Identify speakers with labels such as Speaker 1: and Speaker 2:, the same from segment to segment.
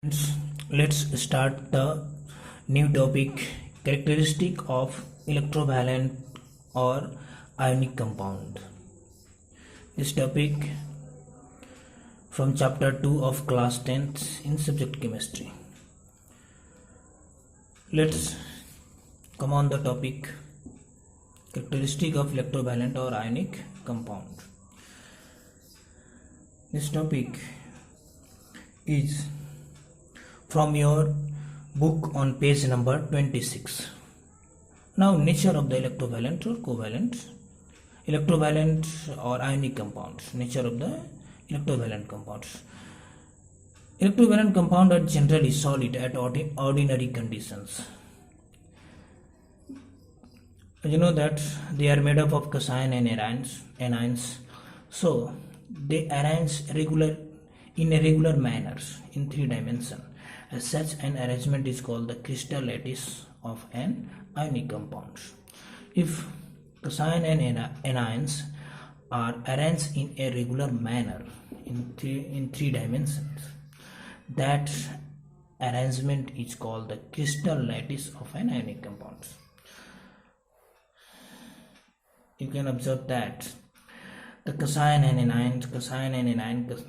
Speaker 1: Friends, let's start the new topic, characteristic of electrovalent or ionic compound. This topic from chapter 2 of class 10th in subject chemistry. Let's come on the topic, characteristic of electrovalent or ionic compound. This topic is from your book on page number 26. Now, nature of the electrovalent or covalent, electrovalent or ionic compounds. Nature of the electrovalent compounds. Electrovalent compounds are generally solid at ordinary conditions. You know that they are made up of cation and anions. So they arrange in a regular manner in 3 dimensions. As such, an arrangement is called the crystal lattice of an ionic compound. If cation and anions are arranged in a regular manner in three dimensions, that arrangement is called the crystal lattice of an ionic compound. You can observe that the cation and anions, cation and anion,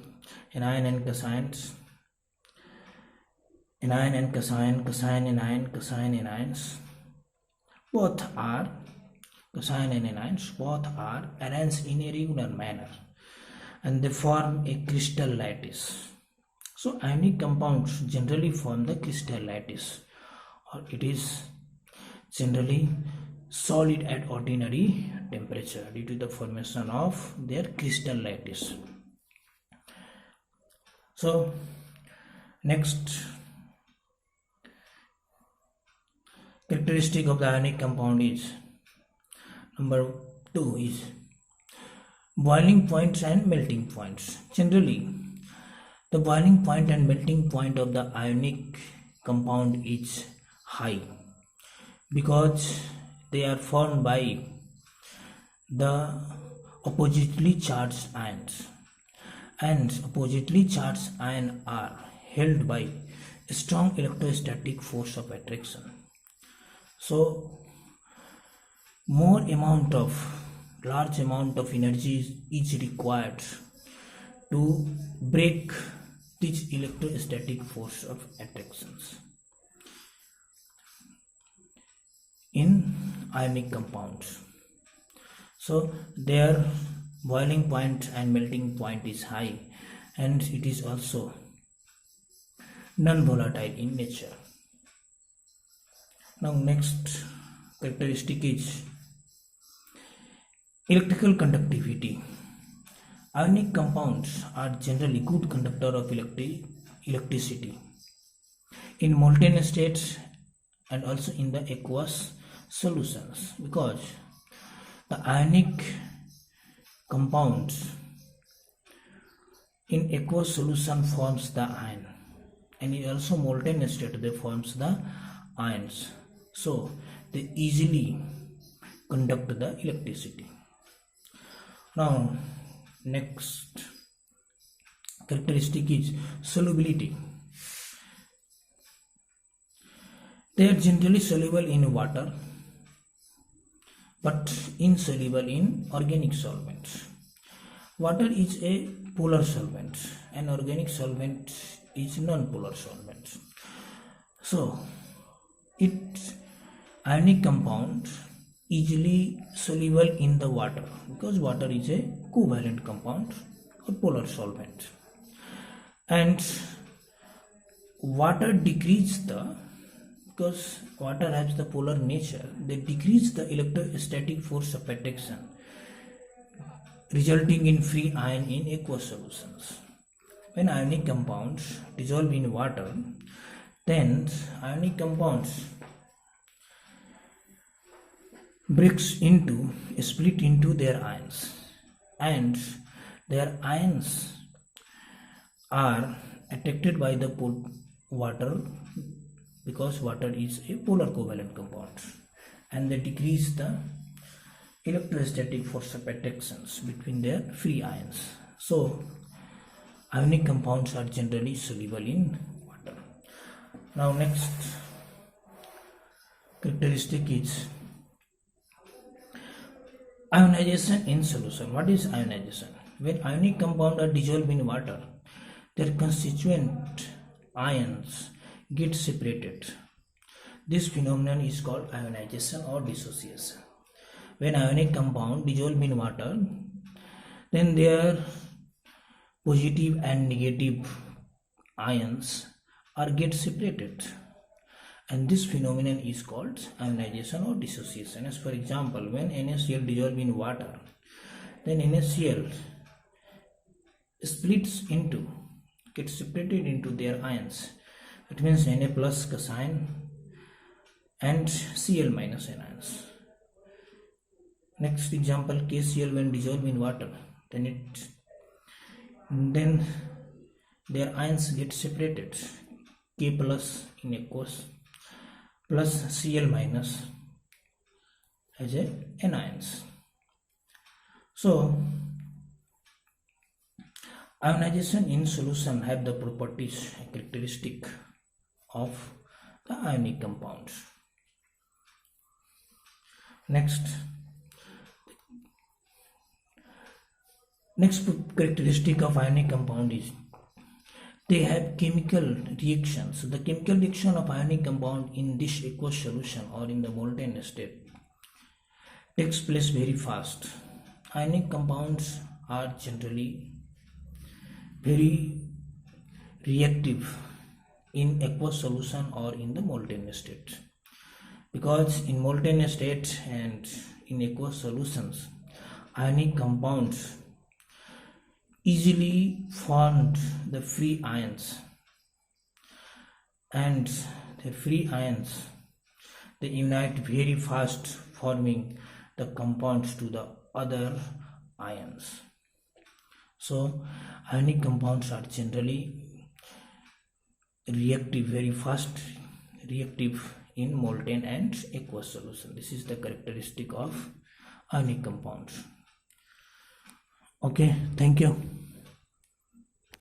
Speaker 1: anion and cations, anion and cation, cation and anion, cation and anions, both are cation and anions both are arranged in a regular manner and they form a crystal lattice. So ionic compounds generally form the crystal lattice, or it is generally solid at ordinary temperature due to the formation of their crystal lattice. So next characteristic of the ionic compound is number 2 is boiling points and melting points. Generally, the boiling point and melting point of the ionic compound is high because they are formed by the oppositely charged ions, and oppositely charged ions are held by a strong electrostatic force of attraction. So large amount of energy is required to break this electrostatic force of attractions in ionic compounds. So their boiling point and melting point is high, and it is also non-volatile in nature. Now next characteristic is electrical conductivity. Ionic compounds are generally good conductor of electricity in molten states and also in the aqueous solutions, because the ionic compounds in aqueous solution forms the ion, and in also molten state they forms the ions. So they easily conduct the electricity. Now next characteristic is solubility. They are generally soluble in water but insoluble in organic solvents. Water is a polar solvent and organic solvent is non-polar solvent. So ionic compound easily soluble in the water because water is a covalent compound or polar solvent, and water because water has the polar nature, they decrease the electrostatic force of attraction, resulting in free ion in aqueous solutions. When ionic compounds dissolve in water, then ionic compounds split into their ions, and their ions are attracted by the water because water is a polar covalent compound, and they decrease the electrostatic force of attractions between their free ions. So ionic compounds are generally soluble in water. Now next characteristic is ionization in solution. What is ionization? When ionic compounds are dissolved in water, their constituent ions get separated. This phenomenon is called ionization or dissociation. When ionic compound dissolve in water, then their positive and negative ions are get separated, and this phenomenon is called ionization or dissociation. As for example, when NaCl dissolve in water, then NaCl splits into, gets separated into their ions. It means Na plus cation and Cl minus anions. Next example, KCl when dissolved in water, then their ions get separated. K plus in aqueous plus Cl minus as a anions. So ionization in solution have the properties characteristic of the ionic compounds. Next characteristic of ionic compound is they have chemical reactions. So the chemical reaction of ionic compound in this aqueous solution or in the molten state takes place very fast. Ionic compounds are generally very reactive in aqueous solution or in the molten state, because in molten state and in aqueous solutions, ionic compounds easily formed the free ions, and the free ions they unite very fast, forming the compounds to the other ions. So ionic compounds are generally reactive, very fast reactive in molten and aqueous solution. This is the characteristic of ionic compounds. Okay, thank you.